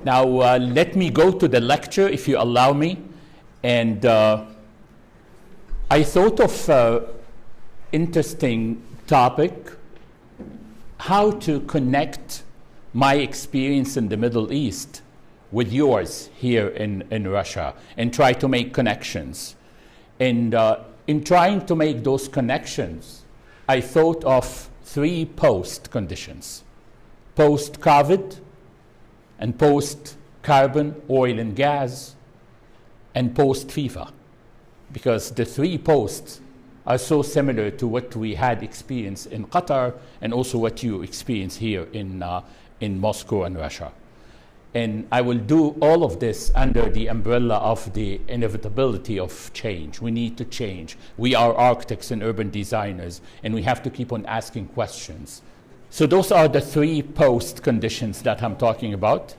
Now, let me go to the lecture, if you allow me. And I thought of interesting topic, how to connect my experience in the Middle East with yours here in Russia, and try to make connections. And in trying to make those connections, I thought of three post conditions: post-COVID, and post-carbon, oil and gas, and post-FIFA, because the three posts are so similar to what we had experienced in Qatar and also what you experience here in Moscow and Russia. And I will do all of this under the umbrella of the inevitability of change. We need to change. We are architects and urban designers, and we have to keep on asking questions. So those are the three post conditions that I'm talking about: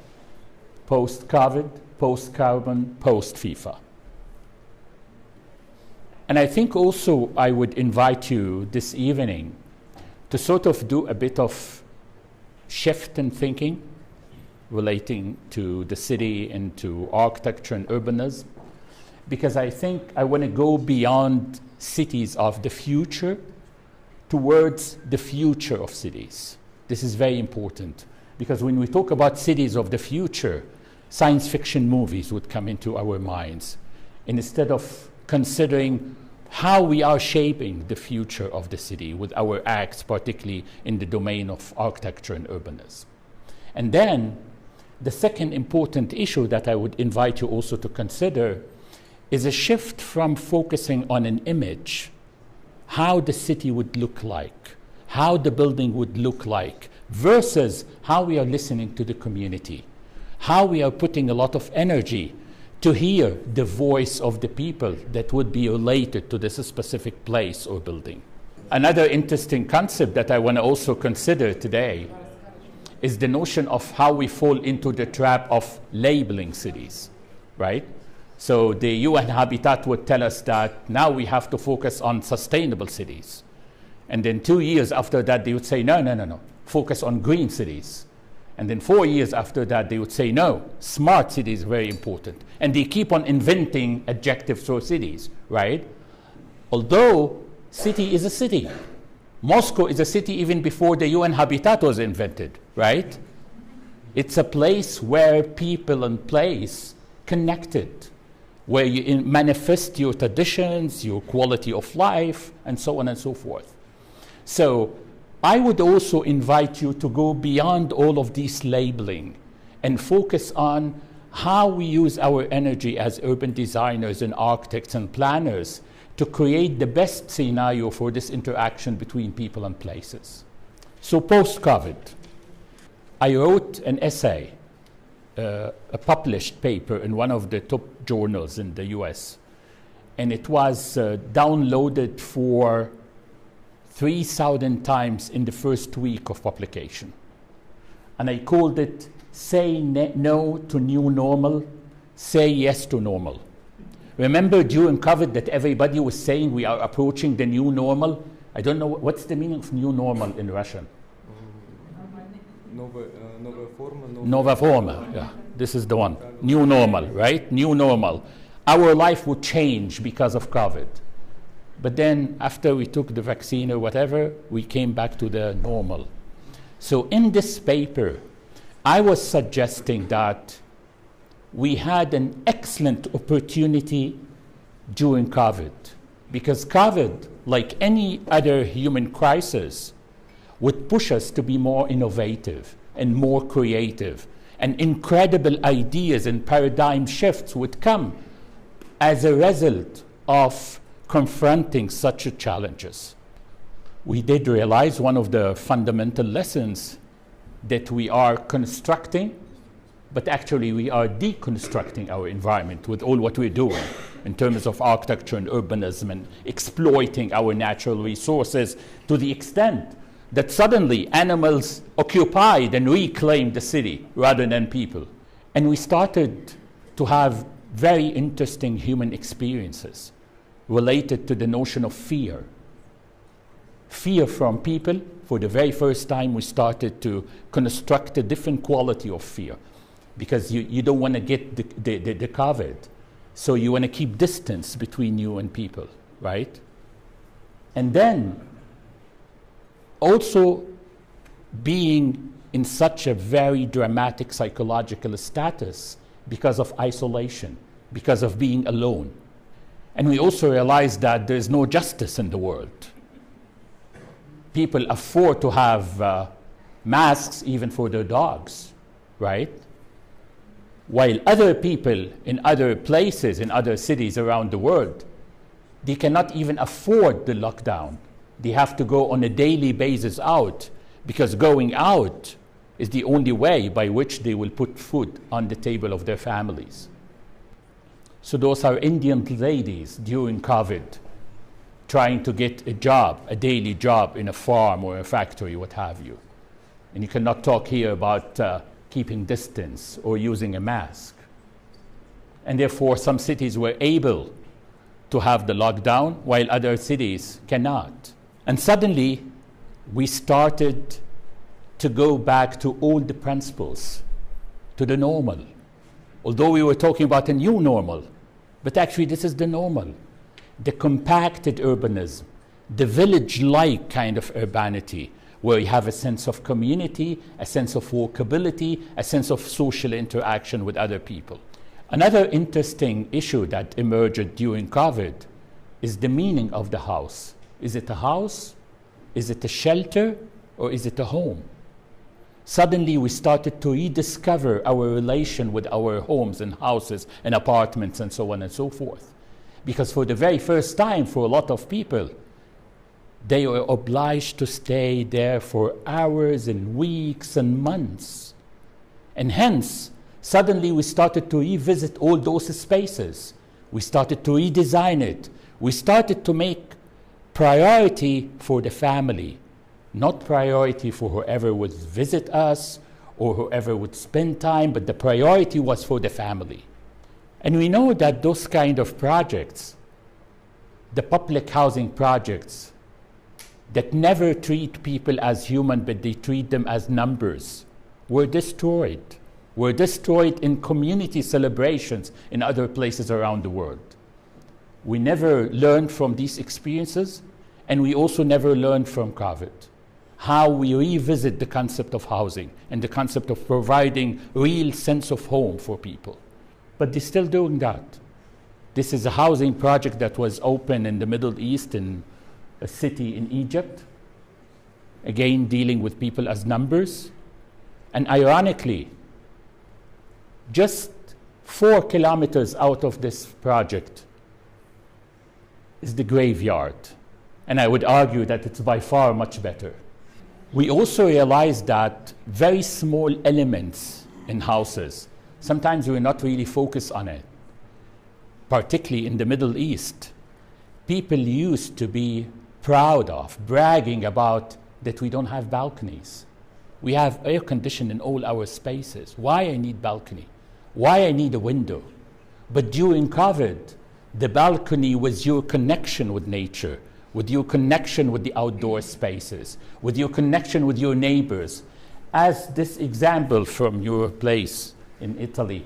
post-COVID, post-carbon, post-FIFA. And I think also I would invite you this evening to sort of do a bit of shift in thinking relating to the city and to architecture and urbanism, because I think I want to go beyond cities of the future towards the future of cities. This is very important, because when we talk about cities of the future, science fiction movies would come into our minds, and instead of considering how we are shaping the future of the city with our acts, particularly in the domain of architecture and urbanism. And then the second important issue that I would invite you also to consider is a shift from focusing on an image, how the city would look like, how the building would look like, versus how we are listening to the community, how we are putting a lot of energy to hear the voice of the people that would be related to this specific place or building. Another interesting concept that I want to also consider today is the notion of how we fall into the trap of labeling cities, right? So the UN Habitat would tell us that now we have to focus on sustainable cities. And then 2 years after that, they would say, no, focus on green cities. And then 4 years after that, they would say, no, smart cities are very important. And they keep on inventing adjectives for cities, right? Although city is a city. Moscow is a city even before the UN Habitat was invented, right? It's a place where people and place connected, where you manifest your traditions, your quality of life, and so on and so forth. So I would also invite you to go beyond all of these labeling and focus on how we use our energy as urban designers and architects and planners to create the best scenario for this interaction between people and places. So post-COVID, I wrote an essay, a published paper in one of the top journals in the US, and it was downloaded for 3,000 times in the first week of publication. And I called it, Say No to New Normal, Say Yes to Normal. Remember during COVID that everybody was saying we are approaching the new normal? I don't know, what's the meaning of new normal in Russian? Nova forma, yeah, this is the one. New normal, right? New normal. Our life would change because of COVID. But then after we took the vaccine or whatever, we came back to the normal. So in this paper, I was suggesting that we had an excellent opportunity during COVID, because COVID, like any other human crisis, would push us to be more innovative and more creative, and incredible ideas and paradigm shifts would come as a result of confronting such challenges. We did realize one of the fundamental lessons, that we are constructing, but actually we are deconstructing our environment with all what we're doing in terms of architecture and urbanism and exploiting our natural resources to the extent that suddenly animals occupied and reclaimed the city rather than people. And we started to have very interesting human experiences related to the notion of fear. Fear from people. For the very first time, we started to construct a different quality of fear. because you don't want to get the COVID. So you want to keep distance between you and people, right? And then also being in such a very dramatic psychological status because of isolation, because of being alone. And we also realize that there's no justice in the world. People afford to have masks even for their dogs, right? While other people in other places, in other cities around the world, they cannot even afford the lockdown. They have to go on a daily basis out, because going out is the only way by which they will put food on the table of their families. So those are Indian ladies during COVID trying to get a job, a daily job in a farm or a factory, what have you. And you cannot talk here about keeping distance or using a mask. And therefore, some cities were able to have the lockdown while other cities cannot. And suddenly, we started to go back to all the principles, to the normal. Although we were talking about a new normal, but actually this is the normal. The compacted urbanism, the village-like kind of urbanity, where you have a sense of community, a sense of walkability, a sense of social interaction with other people. Another interesting issue that emerged during COVID is the meaning of the house. Is it a house? Is it a shelter? Or is it a home? Suddenly we started to rediscover our relation with our homes and houses and apartments and so on and so forth. Because for the very first time for a lot of people, they were obliged to stay there for hours and weeks and months. And hence, suddenly we started to revisit all those spaces. We started to redesign it. We started to make priority for the family, not priority for whoever would visit us or whoever would spend time, but the priority was for the family. And we know that those kind of projects, the public housing projects, that never treat people as human, but they treat them as numbers, were destroyed. Were destroyed in community celebrations in other places around the world. We never learned from these experiences, and we also never learned from COVID how we revisit the concept of housing and the concept of providing real sense of home for people. But they're still doing that. This is a housing project that was open in the Middle East, in a city in Egypt, again dealing with people as numbers. And ironically, just 4 kilometers out of this project is the graveyard. And I would argue that it's by far much better. We also realized that very small elements in houses, sometimes we're not really focused on it. Particularly in the Middle East, people used to be proud of, bragging about that we don't have balconies. We have air conditioning in all our spaces. Why I need balcony? Why I need a window? But during COVID, the balcony was your connection with nature, with your connection with the outdoor spaces, with your connection with your neighbors. As this example from your place in Italy,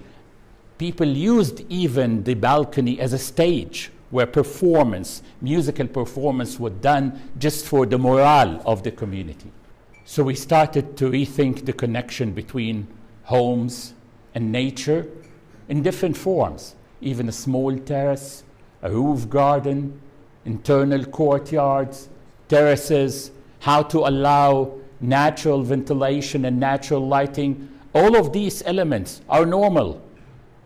people used even the balcony as a stage where performance, musical performance was done just for the morale of the community. So we started to rethink the connection between homes and nature in different forms, even a small terrace, a roof garden, internal courtyards, terraces, how to allow natural ventilation and natural lighting. All of these elements are normal,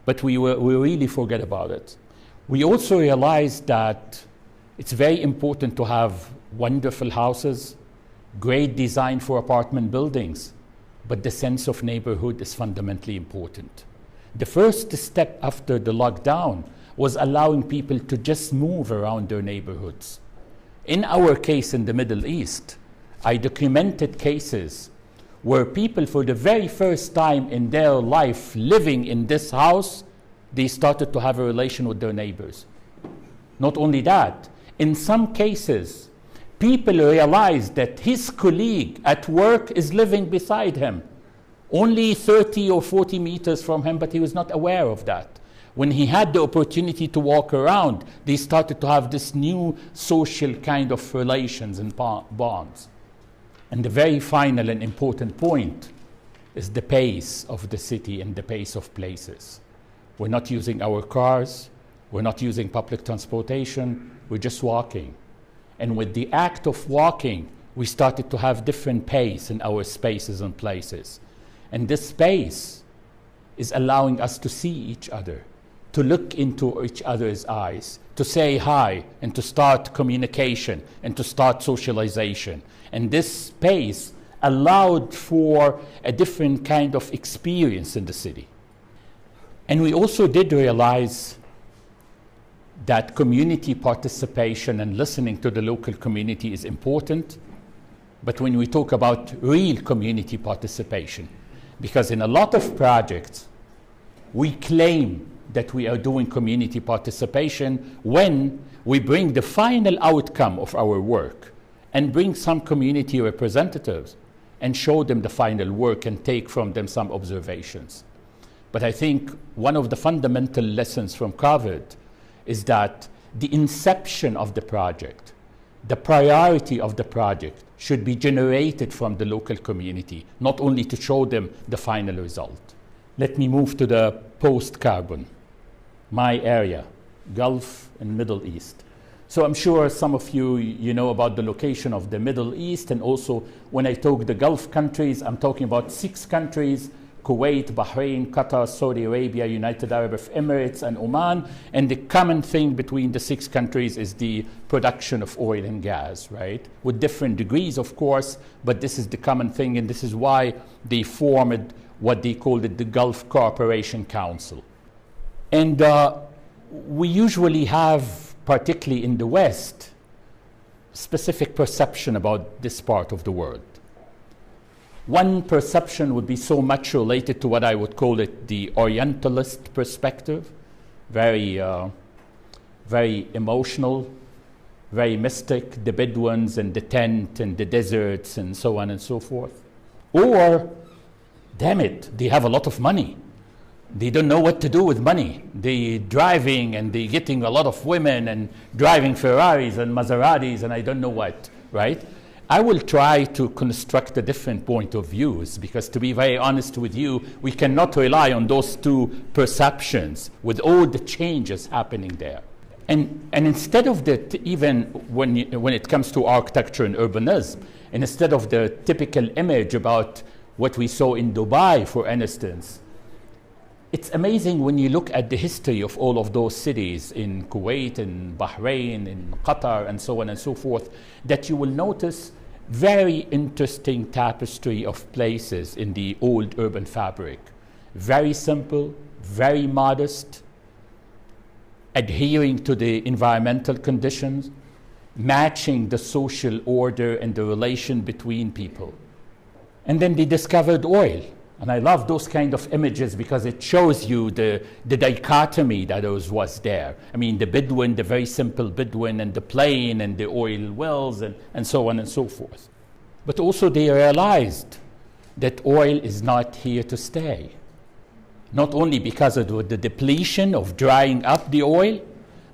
but we really forget about it. We also realized that it's very important to have wonderful houses, great design for apartment buildings, but the sense of neighborhood is fundamentally important. The first step after the lockdown was allowing people to just move around their neighborhoods. In our case in the Middle East, I documented cases where people for the very first time in their life living in this house, they started to have a relation with their neighbors. Not only that, in some cases, people realized that his colleague at work is living beside him. only 30 or 40 meters from him, but he was not aware of that. When he had the opportunity to walk around, they started to have this new social kind of relations and bonds. And the very final and important point is the pace of the city and the pace of places. We're not using our cars, we're not using public transportation, we're just walking. And with the act of walking, we started to have different pace in our spaces and places. And this space is allowing us to see each other, to look into each other's eyes, to say hi, and to start communication, and to start socialization. And this space allowed for a different kind of experience in the city. And we also did realize that community participation and listening to the local community is important. But when we talk about real community participation, because in a lot of projects, we claim that we are doing community participation when we bring the final outcome of our work and bring some community representatives and show them the final work and take from them some observations. But I think one of the fundamental lessons from COVID is that the inception of the project, the priority of the project should be generated from the local community, not only to show them the final result. Let me move to the post-carbon, my area, Gulf and Middle East. So I'm sure some of you know about the location of the Middle East, and also when I talk the Gulf countries, I'm talking about 6 countries: Kuwait, Bahrain, Qatar, Saudi Arabia, United Arab Emirates, and Oman. And the common thing between the 6 countries is the production of oil and gas, right? With different degrees, of course, but this is the common thing, and this is why they formed what they called it the Gulf Cooperation Council. And we usually have, particularly in the West, specific perception about this part of the world. One perception would be so much related to what I would call it the Orientalist perspective, very emotional, very mystic, the Bedouins and the tent and the deserts and so on and so forth. Or, damn it, they have a lot of money. They don't know what to do with money. They're driving and they're getting a lot of women and driving Ferraris and Maseratis and I don't know what, right? I will try to construct a different point of views, because to be very honest with you, we cannot rely on those 2 perceptions with all the changes happening there. And instead of even when it comes to architecture and urbanism, and instead of the typical image about what we saw in Dubai, for instance, it's amazing when you look at the history of all of those cities in Kuwait and Bahrain and Qatar and so on and so forth, that you will notice very interesting tapestry of places in the old urban fabric. Very simple, very modest, adhering to the environmental conditions, matching the social order and the relation between people. And then they discovered oil. And I love those kind of images because it shows you the dichotomy that was there. I mean, the Bedouin, the very simple Bedouin, and the plain, and the oil wells, and so on and so forth. But also they realized that oil is not here to stay. Not only because of the depletion of drying up the oil,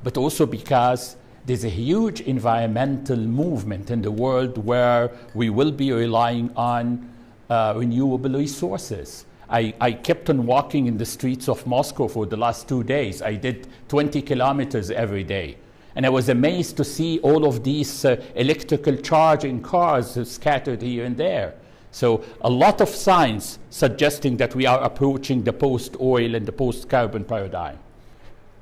but also because there's a huge environmental movement in the world where we will be relying on renewable resources. I kept on walking in the streets of Moscow for the last 2 days. I did 20 kilometers every day. And I was amazed to see all of these electrical charging cars scattered here and there. So a lot of signs suggesting that we are approaching the post-oil and the post-carbon paradigm.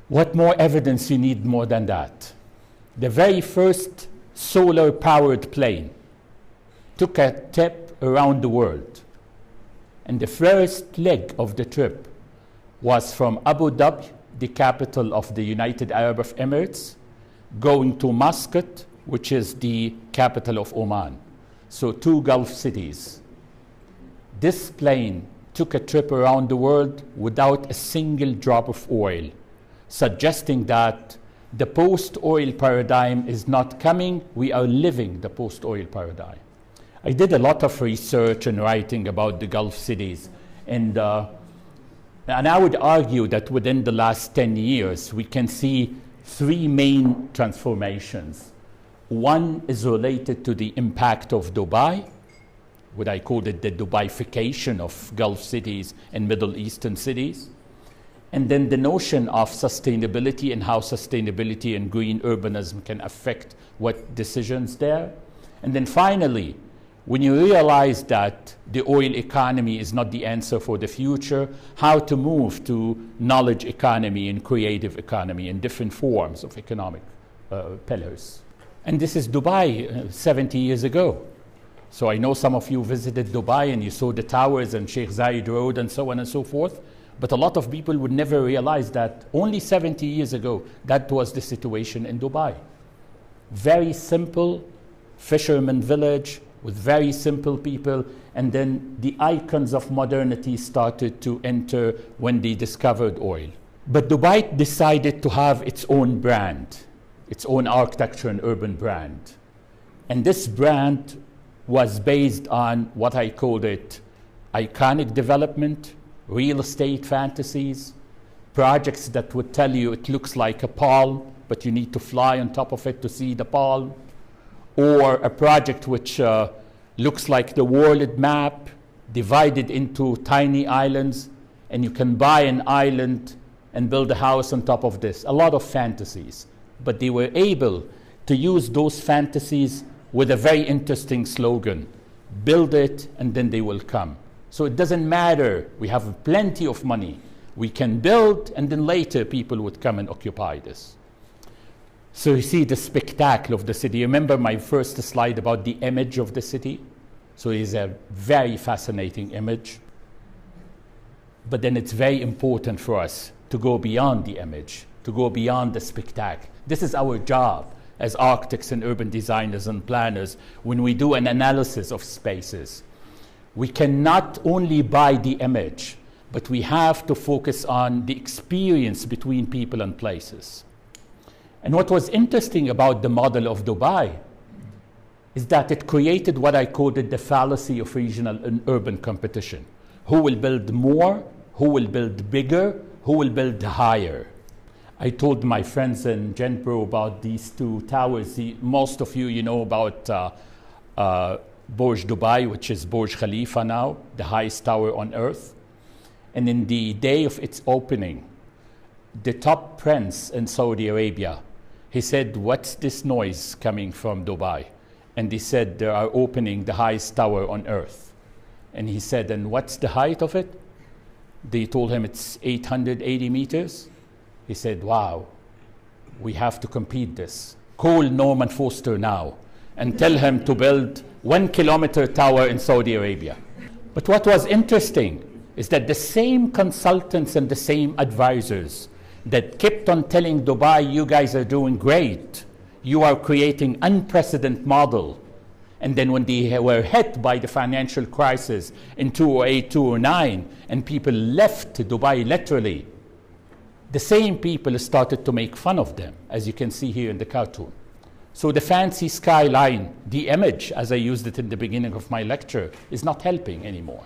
What more evidence you need more than that? The very first solar-powered plane took a trip around the world. And the first leg of the trip was from Abu Dhabi, the capital of the United Arab Emirates, going to Muscat, which is the capital of Oman. So 2 Gulf cities. This plane took a trip around the world without a single drop of oil, suggesting that the post-oil paradigm is not coming, we are living the post-oil paradigm. I did a lot of research and writing about the Gulf cities, and I would argue that within the last 10 years, we can see three main transformations. One is related to the impact of Dubai, what I call it the Dubaification of Gulf cities and Middle Eastern cities. And then the notion of sustainability and how sustainability and green urbanism can affect what decisions there. And then finally, when you realize that the oil economy is not the answer for the future, how to move to knowledge economy and creative economy in different forms of economic pillars. And this is Dubai 70 years ago. So I know some of you visited Dubai and you saw the towers and Sheikh Zayed Road and so on and so forth. But a lot of people would never realize that only 70 years ago, that was the situation in Dubai. Very simple fisherman village with very simple people, and then the icons of modernity started to enter when they discovered oil. But Dubai decided to have its own brand, its own architecture and urban brand. And this brand was based on what I called it iconic development, real estate fantasies, projects that would tell you it looks like a palm, but you need to fly on top of it to see the palm, or a project which looks like the world map, divided into tiny islands, and you can buy an island and build a house on top of this. A lot of fantasies. But they were able to use those fantasies with a very interesting slogan: build it and then they will come. So it doesn't matter, we have plenty of money. We can build and then later people would come and occupy this. So you see the spectacle of the city. Remember my first slide about the image of the city? So it's a very fascinating image. But then it's very important for us to go beyond the image, to go beyond the spectacle. This is our job as architects and urban designers and planners when we do an analysis of spaces. We cannot only buy the image, but we have to focus on the experience between people and places. And what was interesting about the model of Dubai is that it created what I called it the fallacy of regional and urban competition. Who will build more? Who will build bigger? Who will build higher? I told my friends in Genpro about these two towers. Most of you know about Burj Dubai, which is Burj Khalifa now, the highest tower on earth. And in the day of its opening, the top prince in Saudi Arabia, he said, "What's this noise coming from Dubai?" And they said, "They are opening the highest tower on earth." And he said, "And what's the height of it?" They told him it's 880 meters. He said, "Wow, we have to compete this. Call Norman Foster now and tell him to build 1 kilometer tower in Saudi Arabia." But what was interesting is that the same consultants and the same advisors that kept on telling Dubai, "You guys are doing great. You are creating unprecedented model." And then when they were hit by the financial crisis in 2008, 2009, and people left Dubai literally, the same people started to make fun of them, as you can see here in the cartoon. So the fancy skyline, the image, as I used it in the beginning of my lecture, is not helping anymore.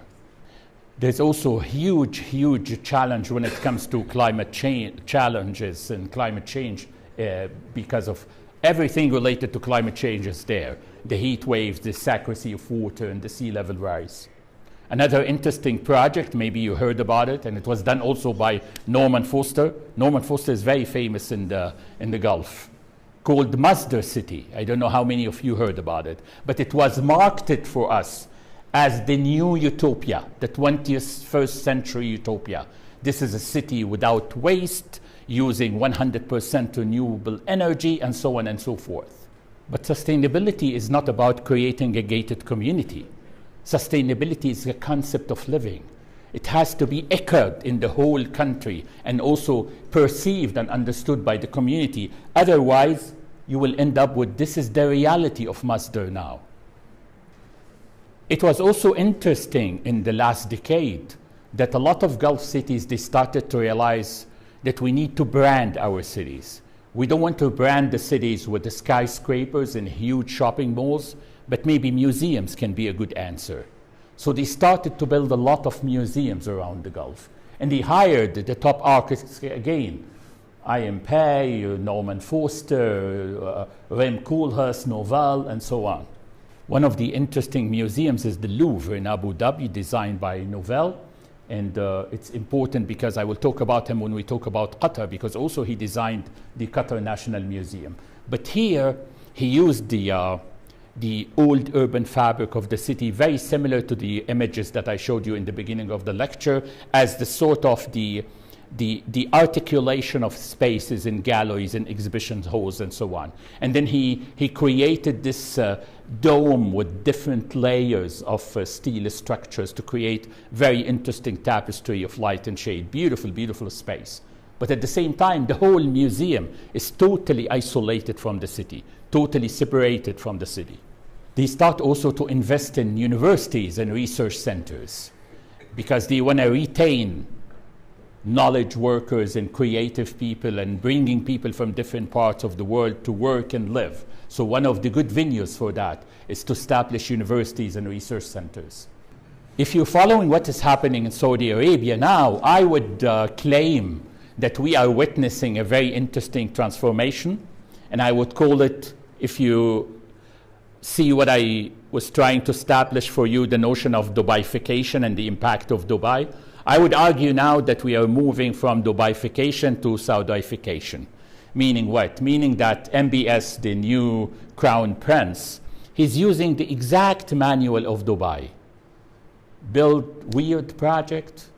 There's also a huge, huge challenge when it comes to climate change challenges and climate change because of everything related to climate change is there. The heat waves, the scarcity of water, and the sea level rise. Another interesting project, maybe you heard about it, and it was done also by Norman Foster. Norman Foster is very famous in the Gulf, called Masdar City. I don't know how many of you heard about it, but it was marketed for us as the new utopia, the 21st century utopia. This is a city without waste, using 100% renewable energy, and so on and so forth. But sustainability is not about creating a gated community. Sustainability is a concept of living. It has to be echoed in the whole country and also perceived and understood by the community. Otherwise, you will end up with this is the reality of Masdar now. It was also interesting in the last decade that a lot of Gulf cities, they started to realize that we need to brand our cities. We don't want to brand the cities with the skyscrapers and huge shopping malls, but maybe museums can be a good answer. So they started to build a lot of museums around the Gulf. And they hired the top architects again. I.M. Pei, Norman Foster, Rem Koolhaas, Nouvel, and so on. One of the interesting museums is the Louvre in Abu Dhabi, designed by Nouvel. And it's important because I will talk about him when we talk about Qatar, because also he designed the Qatar National Museum. But here, he used the old urban fabric of the city, very similar to the images that I showed you in the beginning of the lecture, as the sort of the articulation of spaces in galleries and exhibition halls and so on. And then he created this dome with different layers of steel structures to create very interesting tapestry of light and shade. Beautiful, beautiful space. But at the same time, the whole museum is totally isolated from the city, totally separated from the city. They start also to invest in universities and research centers because they want to retain knowledge workers and creative people and bringing people from different parts of the world to work and live. So one of the good venues for that is to establish universities and research centers. If you're following what is happening in Saudi Arabia now, I would claim that we are witnessing a very interesting transformation, and I would call it, if you see what I was trying to establish for you, the notion of Dubaification and the impact of Dubai, I would argue now that we are moving from Dubaification to Saudification. Meaning what? Meaning that MBS, the new crown prince, he's using the exact manual of Dubai. Build weird project,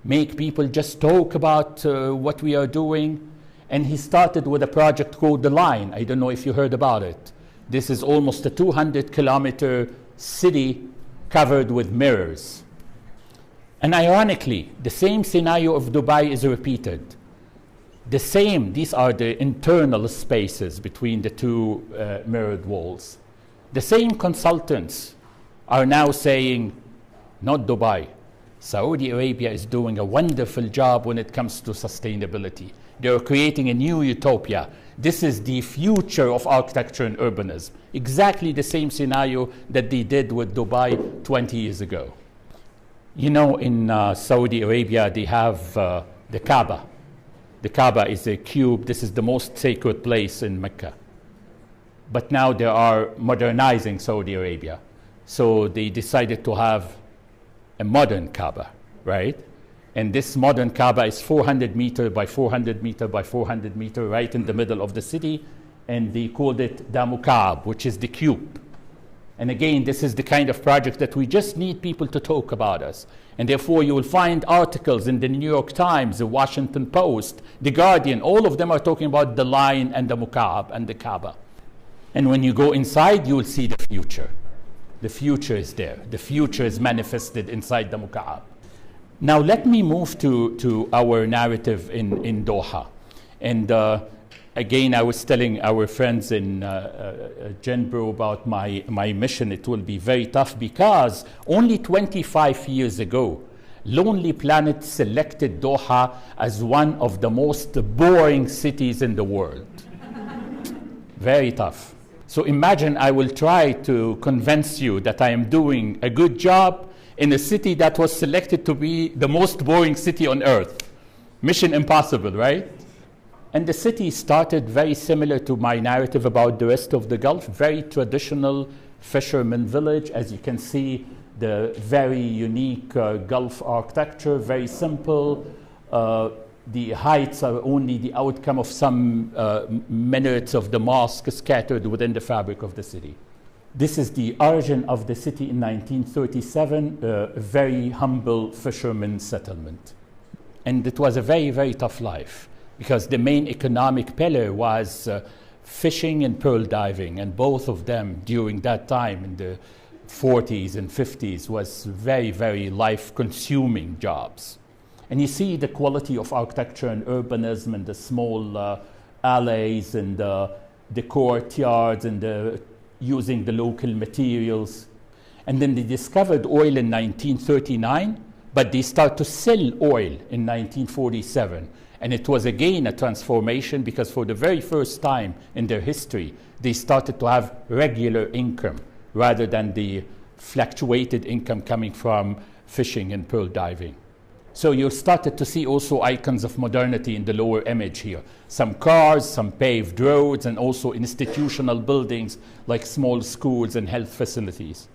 make people just talk about what we are doing. And he started with a project called The Line. I don't know if you heard about it. This is almost a 200-kilometer city covered with mirrors. And ironically, the same scenario of Dubai is repeated. These are the internal spaces between the two mirrored walls. The same consultants are now saying, not Dubai, Saudi Arabia is doing a wonderful job when it comes to sustainability. They are creating a new utopia. This is the future of architecture and urbanism. Exactly the same scenario that they did with Dubai 20 years ago. You know, in Saudi Arabia, they have the Kaaba. The Kaaba is a cube. This is the most sacred place in Mecca. But now they are modernizing Saudi Arabia. So they decided to have a modern Kaaba, right? And this modern Kaaba is 400 meter by 400 meter by 400 meter, right in the middle of the city. And they called it Damukab, which is the cube. And again, this is the kind of project that we just need people to talk about us. And therefore, you will find articles in the New York Times, the Washington Post, the Guardian. All of them are talking about the Line and the Mukab and the Kaaba. And when you go inside, you will see the future. The future is there. The future is manifested inside the Mukab. Now, let me move to our narrative in Doha. And again, I was telling our friends in Genbro about my mission. It will be very tough because only 25 years ago, Lonely Planet selected Doha as one of the most boring cities in the world. Very tough. So imagine I will try to convince you that I am doing a good job in a city that was selected to be the most boring city on earth. Mission impossible, right? And the city started very similar to my narrative about the rest of the Gulf, very traditional fisherman village. As you can see, the very unique Gulf architecture, very simple. The heights are only the outcome of some minarets of the mosque scattered within the fabric of the city. This is the origin of the city in 1937, a very humble fisherman settlement. And it was a very, very tough life, because the main economic pillar was fishing and pearl diving, and both of them during that time in the 40s and 50s was very, very life-consuming jobs. And you see the quality of architecture and urbanism and the small alleys and the courtyards and using the local materials. And then they discovered oil in 1939, but they start to sell oil in 1947. And it was again a transformation, because for the very first time in their history, they started to have regular income rather than the fluctuated income coming from fishing and pearl diving. So you started to see also icons of modernity in the lower image here. Some cars, some paved roads, and also institutional buildings like small schools and health facilities.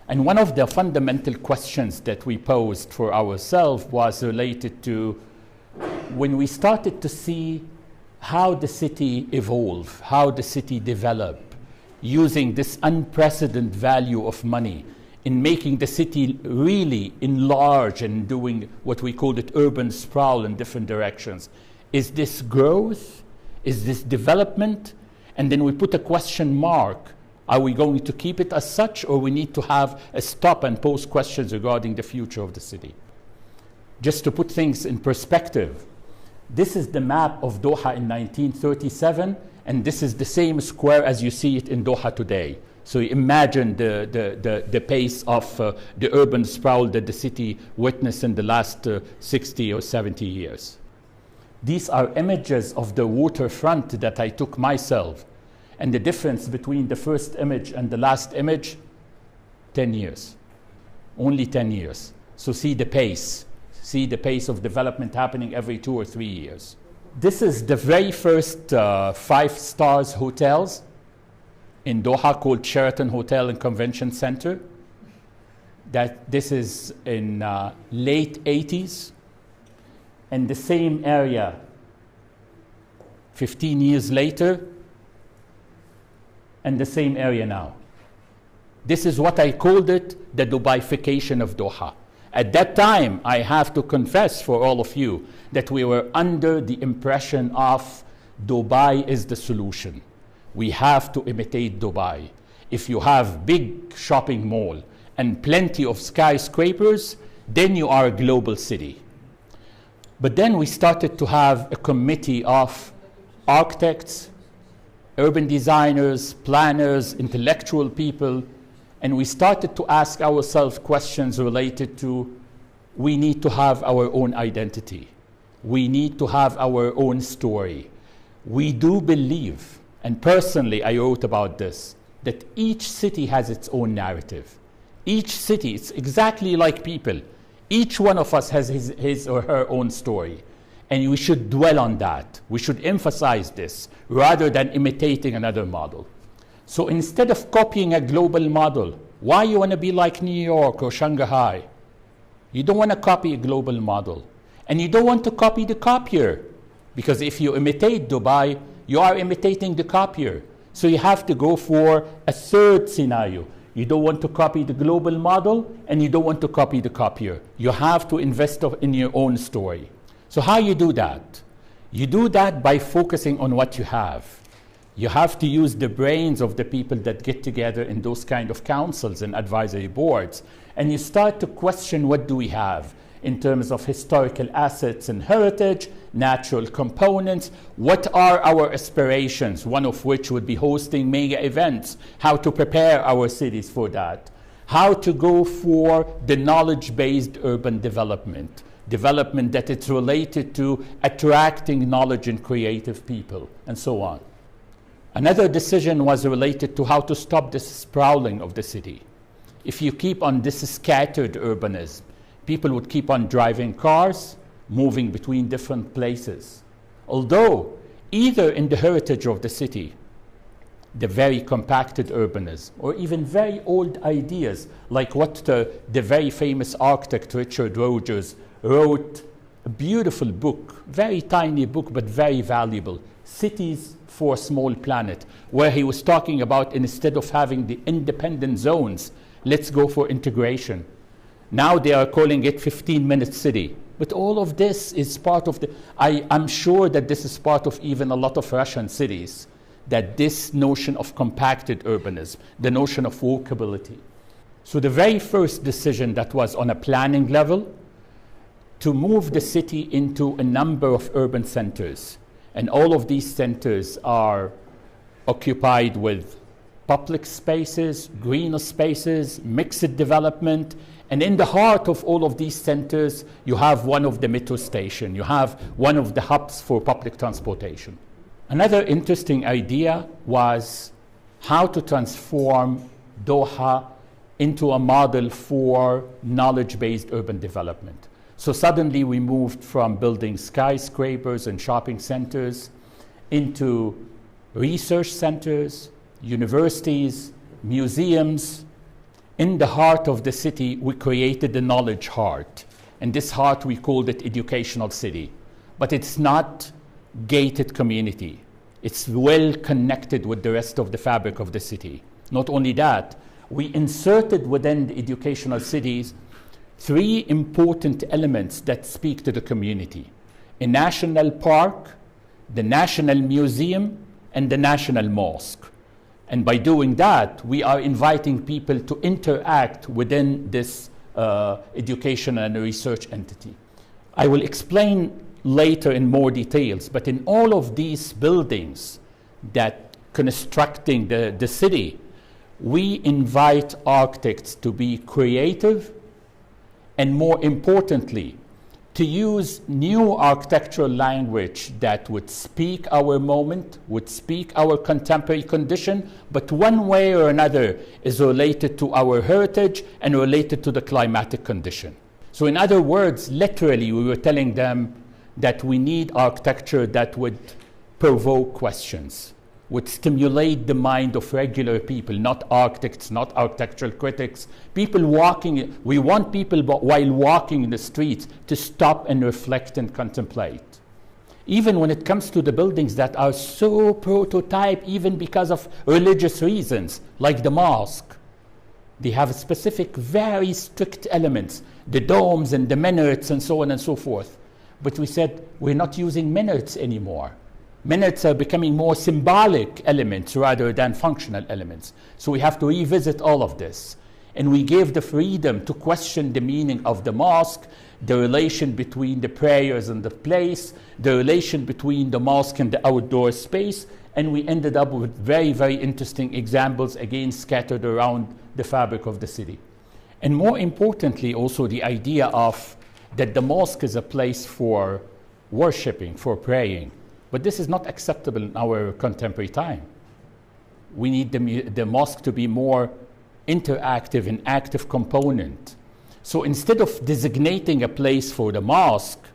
And one of the fundamental questions that we posed for ourselves was related to when we started to see how the city evolved, how the city developed, using this unprecedented value of money in making the city really enlarge and doing what we called it urban sprawl in different directions. Is this growth? Is this development? And then we put a question mark. Are we going to keep it as such, or we need to have a stop and pose questions regarding the future of the city? Just to put things in perspective, this is the map of Doha in 1937, and this is the same square as you see it in Doha today. So imagine the pace of the urban sprawl that the city witnessed in the last 60 or 70 years. These are images of the waterfront that I took myself. And the difference between the first image and the last image, 10 years. Only 10 years. So see the pace. See the pace of development happening every 2 or 3 years. This is the very first 5-star hotels in Doha called Sheraton Hotel and Convention Center. This is in late 80s. And the same area, 15 years later, and the same area now. This is what I called it, the Dubaification of Doha. At that time, I have to confess for all of you that we were under the impression of Dubai is the solution. We have to imitate Dubai. If you have big shopping mall and plenty of skyscrapers, then you are a global city. But then we started to have a committee of architects, urban designers, planners, intellectual people, and we started to ask ourselves questions related to we need to have our own identity. We need to have our own story. We do believe, and personally I wrote about this, that each city has its own narrative. Each city, it's exactly like people. Each one of us has his or her own story. And we should dwell on that. We should emphasize this rather than imitating another model. So instead of copying a global model, why you want to be like New York or Shanghai? You don't want to copy a global model. And you don't want to copy the copier. Because if you imitate Dubai, you are imitating the copier. So you have to go for a third scenario. You don't want to copy the global model, and you don't want to copy the copier. You have to invest in your own story. So how you do that? You do that by focusing on what you have. You have to use the brains of the people that get together in those kind of councils and advisory boards. And you start to question, what do we have in terms of historical assets and heritage, natural components? What are our aspirations? One of which would be hosting mega events, how to prepare our cities for that, how to go for the knowledge-based urban development that it's related to attracting knowledge and creative people, and so on. Another decision was related to how to stop this sprawling of the city. If you keep on this scattered urbanism, people would keep on driving cars, moving between different places. Although, either in the heritage of the city, the very compacted urbanism, or even very old ideas, like what the very famous architect Richard Rogers wrote, a beautiful book, very tiny book, but very valuable, Cities for a Small Planet, where he was talking about, instead of having the independent zones, let's go for integration. Now they are calling it 15-minute city. But all of this is part of I'm sure that this is part of even a lot of Russian cities, that this notion of compacted urbanism, the notion of walkability. So the very first decision that was on a planning level, to move the city into a number of urban centers. And all of these centers are occupied with public spaces, green spaces, mixed development. And in the heart of all of these centers, you have one of the metro stations. You have one of the hubs for public transportation. Another interesting idea was how to transform Doha into a model for knowledge-based urban development. So suddenly we moved from building skyscrapers and shopping centers into research centers, universities, museums. In the heart of the city, we created the knowledge heart. And this heart, we called it educational city. But it's not gated community. It's well connected with the rest of the fabric of the city. Not only that, we inserted within the educational cities 3 important elements that speak to the community: a national park, the national museum, and the national mosque. And by doing that, we are inviting people to interact within this education and research entity. I will explain later in more details, but in all of these buildings that constructing the city, we invite architects to be creative and, more importantly, to use new architectural language that would speak our moment, would speak our contemporary condition, but one way or another is related to our heritage and related to the climatic condition. So in other words, literally, we were telling them that we need architecture that would provoke questions, would stimulate the mind of regular people, not architects, not architectural critics, people walking. We want people, while walking in the streets, to stop and reflect and contemplate. Even when it comes to the buildings that are so prototype, even because of religious reasons, like the mosque, they have specific, very strict elements, the domes and the minarets and so on and so forth. But we said, we're not using minarets anymore. Minarets are becoming more symbolic elements rather than functional elements. So we have to revisit all of this. And we gave the freedom to question the meaning of the mosque, the relation between the prayers and the place, the relation between the mosque and the outdoor space. And we ended up with very, very interesting examples, again, scattered around the fabric of the city. And more importantly, also the idea of that the mosque is a place for worshiping, for praying. But this is not acceptable in our contemporary time. We need the mosque to be more interactive and active component. So instead of designating a place for the mosque,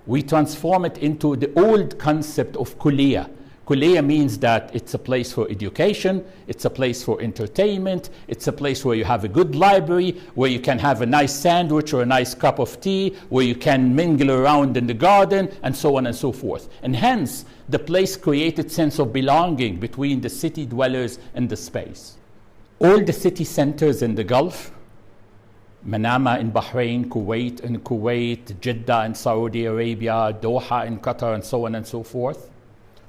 we transform it into the old concept of kuliya. Kuliya means that it's a place for education, it's a place for entertainment, it's a place where you have a good library, where you can have a nice sandwich or a nice cup of tea, where you can mingle around in the garden, and so on and so forth. And hence, the place created sense of belonging between the city dwellers and the space. All the city centers in the Gulf, Manama in Bahrain, Kuwait, Jeddah in Saudi Arabia, Doha in Qatar, and so on and so forth,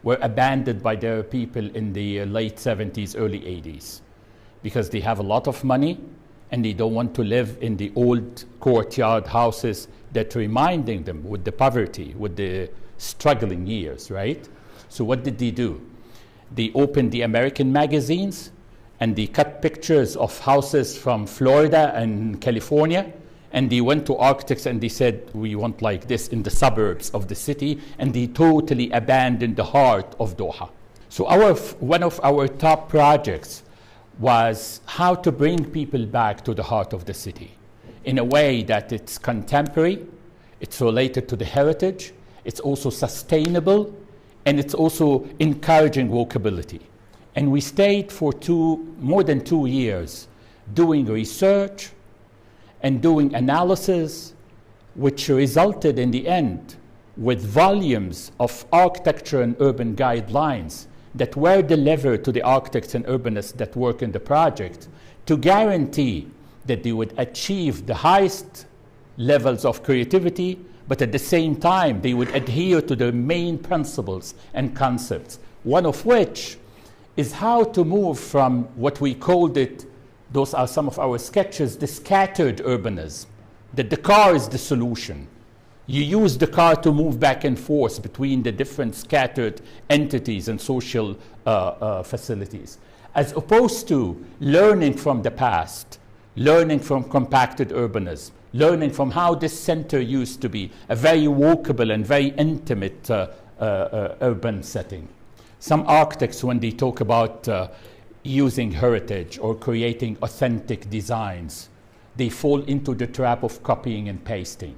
were abandoned by their people in the late 70s, early 80s, because they have a lot of money and they don't want to live in the old courtyard houses that reminding them with the poverty, with the struggling years, right? So what did they do? They opened the American magazines and they cut pictures of houses from Florida and California, and they went to architects and they said, we want like this in the suburbs of the city, and they totally abandoned the heart of Doha. So one of our top projects was how to bring people back to the heart of the city in a way that it's contemporary, it's related to the heritage, it's also sustainable, and it's also encouraging walkability. And we stayed for more than 2 years doing research and doing analysis, which resulted in the end with volumes of architecture and urban guidelines that were delivered to the architects and urbanists that work in the project to guarantee that they would achieve the highest levels of creativity, but at the same time they would adhere to the main principles and concepts, one of which is how to move from what we called it, those are some of our sketches, the scattered urbanism, that the car is the solution. You use the car to move back and forth between the different scattered entities and social facilities, as opposed to learning from the past, learning from compacted urbanism, learning from how this center used to be a very walkable and very intimate urban setting. Some architects, when they talk about using heritage or creating authentic designs, they fall into the trap of copying and pasting.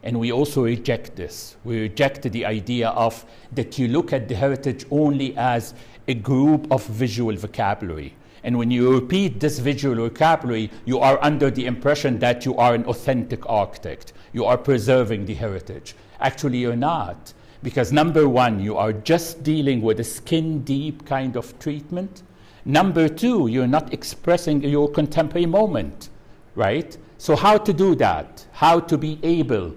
And we also reject this. We reject the idea of that you look at the heritage only as a group of visual vocabulary. And when you repeat this visual vocabulary, you are under the impression that you are an authentic architect. You are preserving the heritage. Actually, you're not. Because number one, you are just dealing with a skin-deep kind of treatment. Number two, you're not expressing your contemporary moment, right? So how to do that? How to be able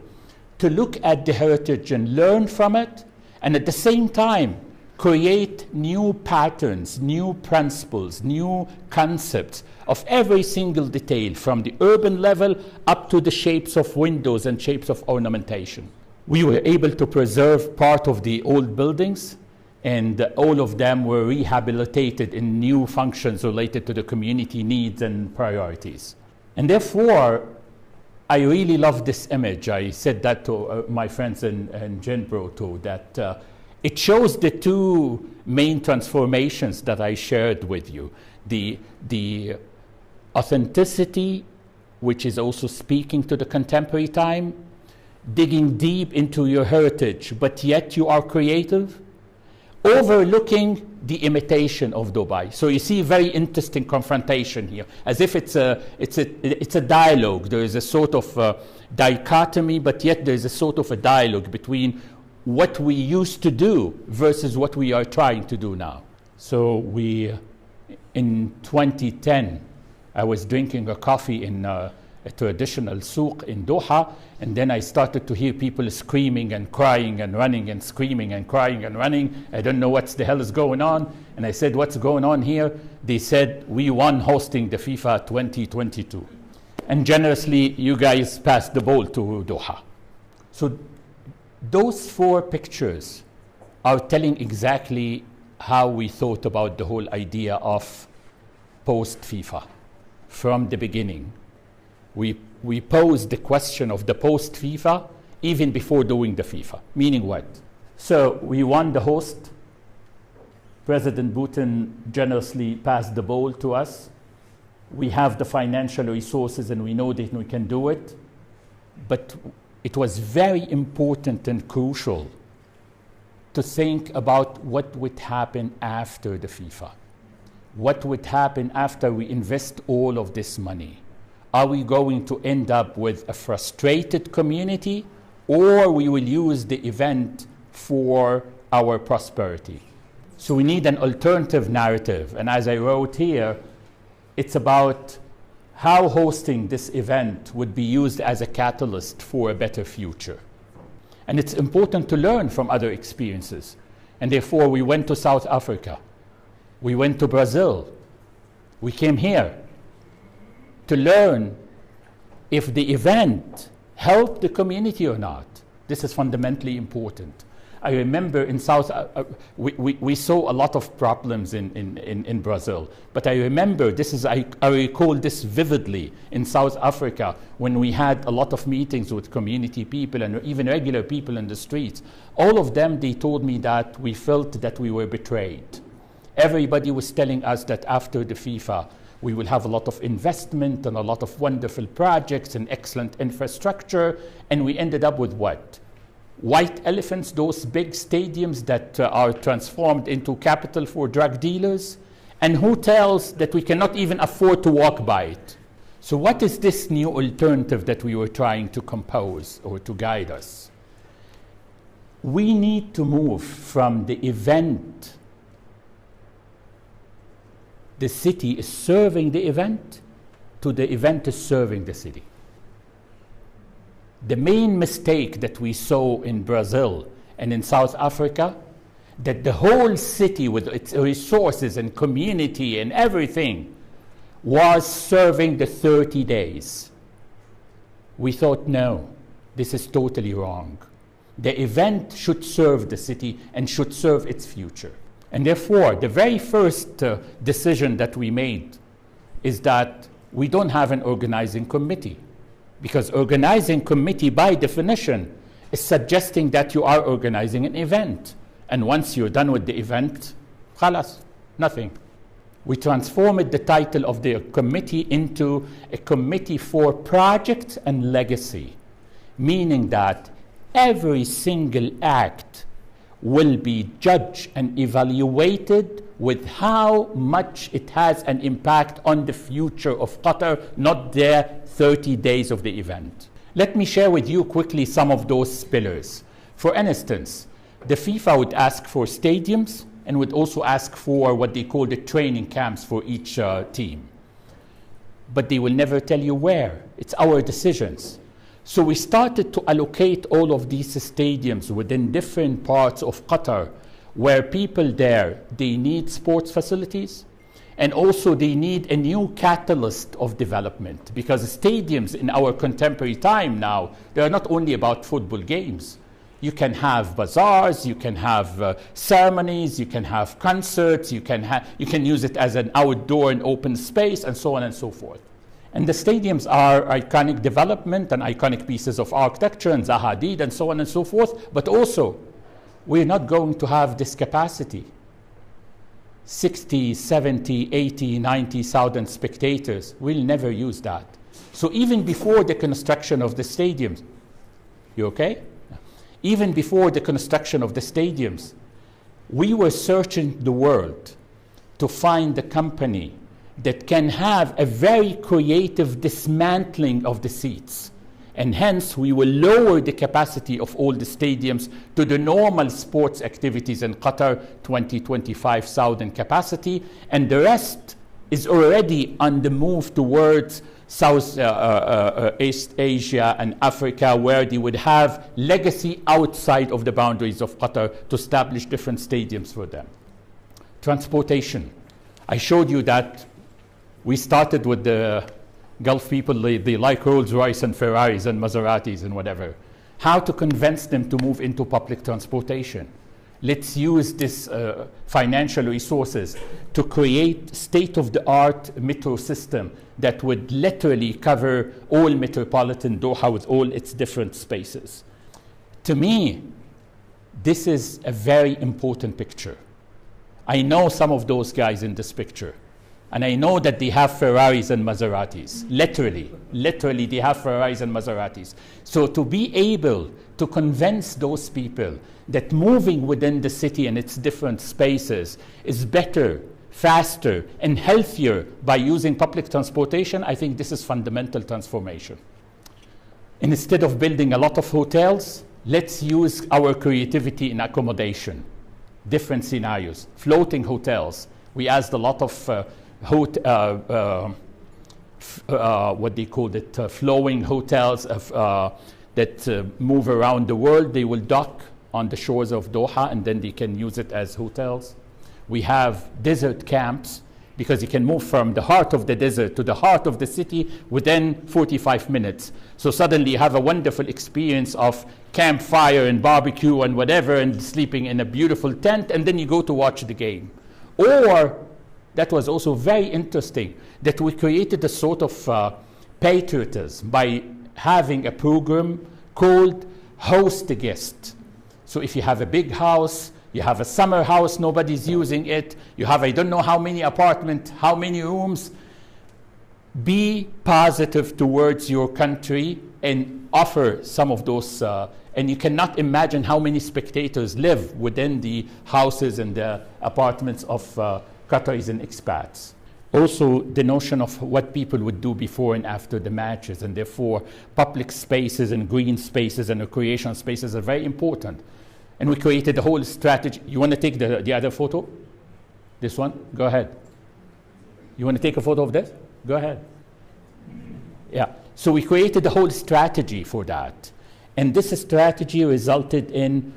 to look at the heritage and learn from it, and at the same time, create new patterns, new principles, new concepts of every single detail, from the urban level up to the shapes of windows and shapes of ornamentation. We were able to preserve part of the old buildings, and all of them were rehabilitated in new functions related to the community needs and priorities. And therefore, I really love this image. I said that to my friends in Genbro too, that it shows the two main transformations that I shared with you. The authenticity, which is also speaking to the contemporary time, digging deep into your heritage, but yet you are creative, overlooking the imitation of Dubai. So you see a very interesting confrontation here, as if it's a dialogue. There is a sort of dichotomy, but yet there is a sort of a dialogue between what we used to do versus what we are trying to do now. So in 2010, I was drinking a coffee in a traditional souk in Doha, and then I started to hear people screaming and crying and running and screaming and crying and running. I don't know what the hell is going on. And I said, what's going on here? They said, we won hosting the FIFA 2022. And generously, you guys passed the ball to Doha. So those four pictures are telling exactly how we thought about the whole idea of post-FIFA from the beginning. We posed the question of the post-FIFA even before doing the FIFA. Meaning what? So we won the host. President Putin generously passed the ball to us. We have the financial resources and we know that we can do it. But it was very important and crucial to think about what would happen after the FIFA. What would happen after we invest all of this money? Are we going to end up with a frustrated community, or we will use the event for our prosperity? So we need an alternative narrative. And as I wrote here, it's about how hosting this event would be used as a catalyst for a better future. And it's important to learn from other experiences. And therefore, we went to South Africa. We went to Brazil. We came here to learn if the event helped the community or not. This is fundamentally important. I remember in we saw a lot of problems in Brazil, but I remember I recall this vividly in South Africa when we had a lot of meetings with community people and even regular people in the streets. All of them, they told me that we felt that we were betrayed. Everybody was telling us that after the FIFA, we will have a lot of investment and a lot of wonderful projects and excellent infrastructure, and we ended up with what? White elephants, those big stadiums that are transformed into capital for drug dealers, and hotels that we cannot even afford to walk by it. So what is this new alternative that we were trying to compose or to guide us? We need to move from the event. The city is serving the event to the event is serving the city. The main mistake that we saw in Brazil and in South Africa, that the whole city with its resources and community and everything was serving the 30 days. We thought, no, this is totally wrong. The event should serve the city and should serve its future. And therefore, the very first decision that we made is that we don't have an organizing committee. Because organizing committee, by definition, is suggesting that you are organizing an event. And once you're done with the event, khalas, nothing. We transformed the title of the committee into a committee for project and legacy, meaning that every single act will be judged and evaluated with how much it has an impact on the future of Qatar, not the 30 days of the event. Let me share with you quickly some of those pillars. For instance, the FIFA would ask for stadiums and would also ask for what they call the training camps for each team. But they will never tell you where. It's our decisions. So we started to allocate all of these stadiums within different parts of Qatar where people there, they need sports facilities, and also they need a new catalyst of development, because stadiums in our contemporary time now, they are not only about football games. You can have bazaars, you can have ceremonies, you can have concerts, you can use it as an outdoor and open space, and so on and so forth. And the stadiums are iconic development and iconic pieces of architecture and Zaha Hadid and so on and so forth, but also we're not going to have this capacity. 60, 70, 80, 90,000 spectators. We'll never use that. So even before the construction of the stadiums, you okay? Even before the construction of the stadiums, we were searching the world to find the company that can have a very creative dismantling of the seats. And hence, we will lower the capacity of all the stadiums to the normal sports activities in Qatar, 25,000 capacity. And the rest is already on the move towards East Asia and Africa, where they would have legacy outside of the boundaries of Qatar to establish different stadiums for them. Transportation. I showed you that we started with the Gulf people, they like Rolls Royce and Ferraris and Maseratis and whatever. How to convince them to move into public transportation? Let's use this financial resources to create state-of-the-art metro system that would literally cover all metropolitan Doha with all its different spaces. To me, this is a very important picture. I know some of those guys in this picture. And I know that they have Ferraris and Maseratis. Literally, they have Ferraris and Maseratis. So to be able to convince those people that moving within the city and its different spaces is better, faster, and healthier by using public transportation, I think this is fundamental transformation. And instead of building a lot of hotels, let's use our creativity in accommodation. Different scenarios, floating hotels. We asked a lot of what they call it, flowing hotels that move around the world. They will dock on the shores of Doha and then they can use it as hotels. We have desert camps because you can move from the heart of the desert to the heart of the city within 45 minutes. So suddenly you have a wonderful experience of campfire and barbecue and whatever and sleeping in a beautiful tent, and then you go to watch the game. Or that was also very interesting, that we created a sort of patriotism by having a program called Host a Guest. So if you have a big house, you have a summer house, nobody's using it, you have I don't know how many apartments, how many rooms, be positive towards your country and offer some of those, and you cannot imagine how many spectators live within the houses and the apartments of Qataris and expats. Also, the notion of what people would do before and after the matches, and therefore public spaces and green spaces and recreation spaces are very important. And we created a whole strategy. You want to take the other photo? This one? Go ahead. You want to take a photo of this? Go ahead. Yeah. So we created a whole strategy for that. And this strategy resulted in,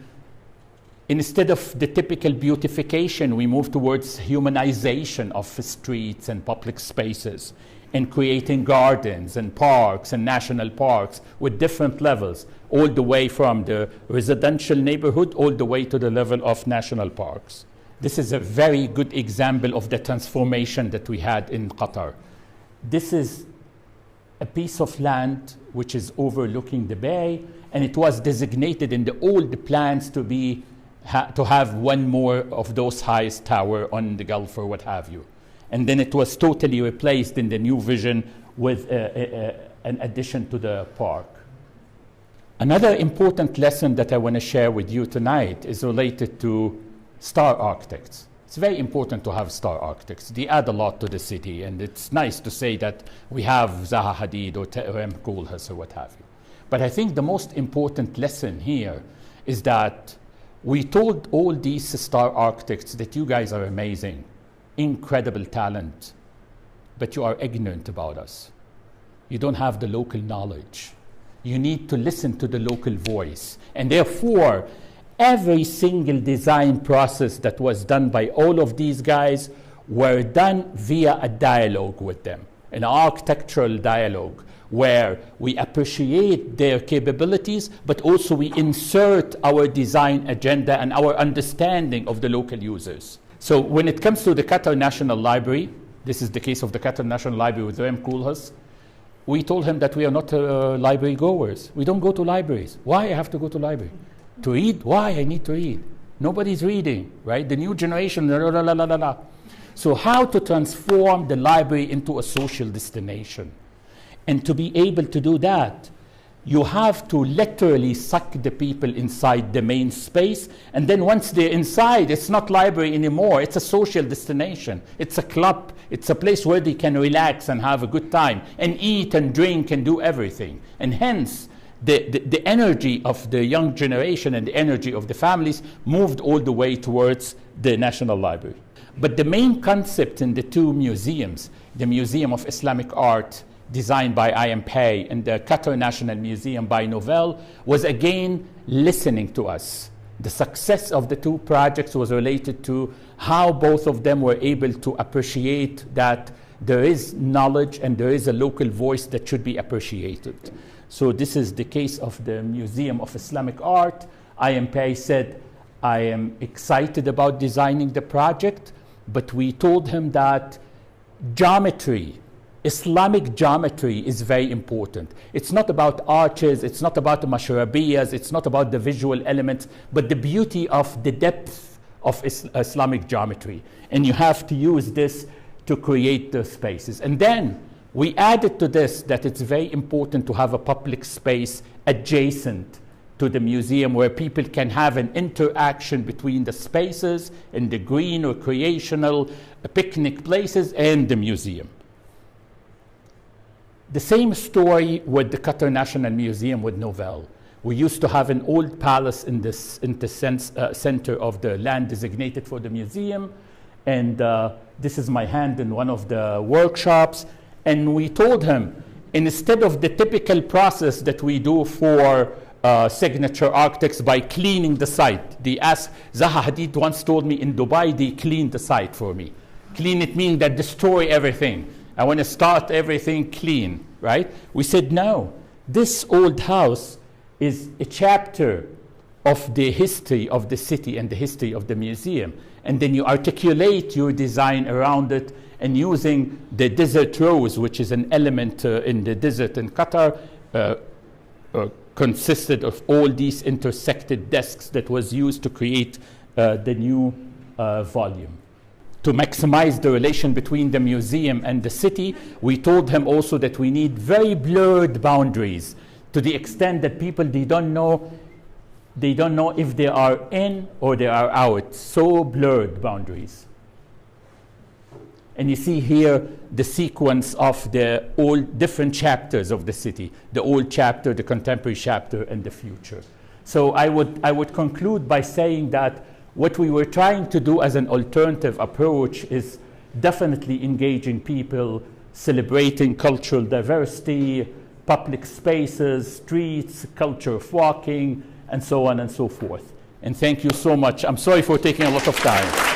instead of the typical beautification, we moved towards humanization of streets and public spaces and creating gardens and parks and national parks with different levels, all the way from the residential neighborhood all the way to the level of national parks. This is a very good example of the transformation that we had in Qatar. This is a piece of land which is overlooking the bay, and it was designated in the old plans to be to have one more of those highest tower on the Gulf or what have you. And then it was totally replaced in the new vision with an addition to the park. Another important lesson that I want to share with you tonight is related to star architects. It's very important to have star architects. They add a lot to the city, and it's nice to say that we have Zaha Hadid or Rem Koolhaas or what have you. But I think the most important lesson here is that we told all these star architects that you guys are amazing, incredible talent, but you are ignorant about us. You don't have the local knowledge. You need to listen to the local voice. And therefore, every single design process that was done by all of these guys were done via a dialogue with them, an architectural dialogue, where we appreciate their capabilities, but also we insert our design agenda and our understanding of the local users. So when it comes to the Qatar National Library, this is the case of the Qatar National Library with Rem Koolhaas, we told him that we are not library goers. We don't go to libraries. Why I have to go to library? To read? Why I need to read? Nobody's reading, right? The new generation, la, la, la, la, la, la. So how to transform the library into a social destination? And to be able to do that, you have to literally suck the people inside the main space. And then once they're inside, it's not library anymore. It's a social destination. It's a club. It's a place where they can relax and have a good time and eat and drink and do everything. And hence, the energy of the young generation and the energy of the families moved all the way towards the National Library. But the main concept in the two museums, the Museum of Islamic Art, designed by IMPay, and the Qatar National Museum by Novell, was again listening to us. The success of the two projects was related to how both of them were able to appreciate that there is knowledge and there is a local voice that should be appreciated. So this is the case of the Museum of Islamic Art. IMPay said, I am excited about designing the project, but we told him that geometry, Islamic geometry is very important. It's not about arches, it's not about the mashrabiyas, it's not about the visual elements, but the beauty of the depth of Islamic geometry. And you have to use this to create the spaces. And then we added to this that it's very important to have a public space adjacent to the museum where people can have an interaction between the spaces and the green recreational picnic places and the museum. The same story with the Qatar National Museum with Novell. We used to have an old palace in the center of the land designated for the museum. And this is my hand in one of the workshops. And we told him, instead of the typical process that we do for signature architects by cleaning the site. They asked, Zaha Hadid once told me in Dubai, they cleaned the site for me. Clean it means that destroy everything. I want to start everything clean, right? We said, no, this old house is a chapter of the history of the city and the history of the museum. And then you articulate your design around it, and using the desert rose, which is an element in the desert in Qatar, consisted of all these intersected desks that was used to create the new volume. To maximize the relation between the museum and the city, we told him also that we need very blurred boundaries, to the extent that people, they don't know if they are in or they are out. So blurred boundaries. And you see here the sequence of the all different chapters of the city, the old chapter, the contemporary chapter, and the future. So I would conclude by saying that what we were trying to do as an alternative approach is definitely engaging people, celebrating cultural diversity, public spaces, streets, culture of walking, and so on and so forth. And thank you so much. I'm sorry for taking a lot of time.